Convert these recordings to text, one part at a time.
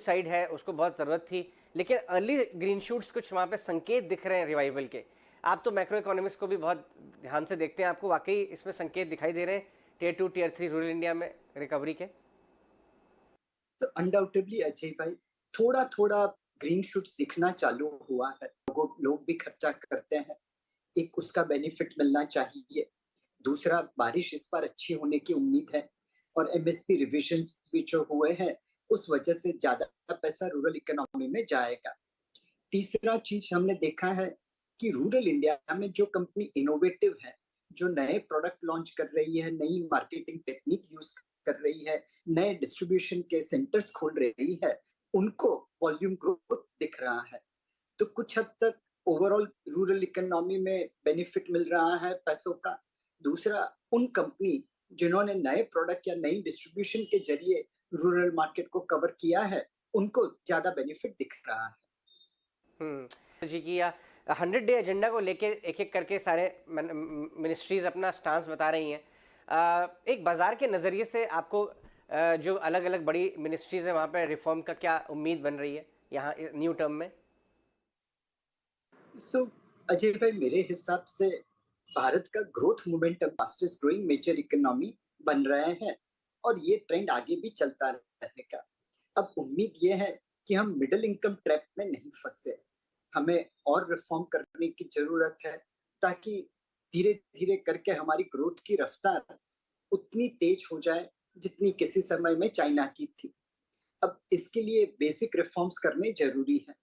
Side है उसको बहुत ज़रूरत थी, लेकिन अर्ली ग्रीन शूट्स कुछ वहाँ पे संकेत दिख रहे हैं रिवाइवल के। आप तो मैक्रो इकोनॉमिक्स को भी बहुत ध्यान से देखते हैं, आपको वाकई इसमें संकेत दिखाई दे रहे हैं टियर 2 टियर 3 रूरल इंडिया में रिकवरी के? तो अनडाउटेडली अजय भाई, थोड़ा थोड़ा ग्रीन शूट्स दिखना चालू हुआ है। लोग भी खर्चा करते हैं, एक उसका बेनिफिट मिलना चाहिए। दूसरा, बारिश इस बार अच्छी होने की उम्मीद है और एमएसपी रिविजन्स भी जो हुए हैं उस वजह से ज्यादा पैसा रूरल इकोनॉमी में जाएगा। तीसरा चीज हमने देखा है कि रूरल इंडिया में जो कंपनी इनोवेटिव है, जो नए प्रोडक्ट लॉन्च कर रही है, नई मार्केटिंग टेक्निक यूज कर रही है, नए डिस्ट्रीब्यूशन के सेंटर्स खोल रही है, उनको वॉल्यूम ग्रोथ दिख रहा है। तो कुछ हद तक ओवरऑल रूरल इकोनॉमी में बेनिफिट मिल रहा है पैसों का। दूसरा, उन कंपनी जिन्होंने नए प्रोडक्ट या नई डिस्ट्रीब्यूशन के जरिए रूरल मार्केट को कवर किया है, उनको ज्यादा बेनिफिट दिख रहा है। जी की या 100 डे एजेंडा को लेके एक एक करके सारे मिनिस्ट्रीज अपना स्टांस बता रही हैं। एक बाजार के नज़रिए से आपको जो अलग अलग बड़ी मिनिस्ट्रीज हैं वहाँ पे रिफॉर्म का क्या उम्मीद बन रही है यहाँ न्यू टर्म में? सो अजय भाई, मेरे हिसाब से भारत का growth momentum fastest growing major economy बन रहे हैं और ये ट्रेंड आगे भी चलता रहेगा। अब उम्मीद ये है कि हम मिडिल इनकम ट्रैप में नहीं फंसे। हमें और रिफॉर्म करने की जरूरत है ताकि धीरे धीरे करके हमारी ग्रोथ की रफ्तार उतनी तेज हो जाए जितनी किसी समय में चाइना की थी। अब इसके लिए बेसिक रिफॉर्म्स करने जरूरी है।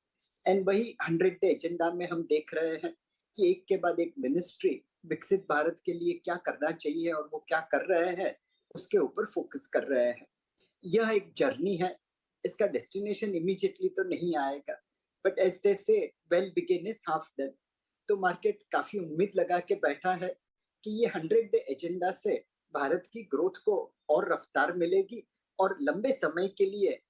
एंड वही 100 डे एजेंडा में हम देख रहे हैं कि एक के बाद एक मिनिस्ट्री विकसित भारत के लिए क्या करना चाहिए और वो क्या कर रहे हैं उसके ऊपर फोकस कर रहे हैं। यह एक जर्नी है, इसका डेस्टिनेशन इमीडिएटली तो नहीं आएगा, बट एज दे से well begin is half done. तो मार्केट काफी उम्मीद लगा के बैठा है कि ये 100 डे एजेंडा से भारत की ग्रोथ को और रफ्तार मिलेगी और लंबे समय के लिए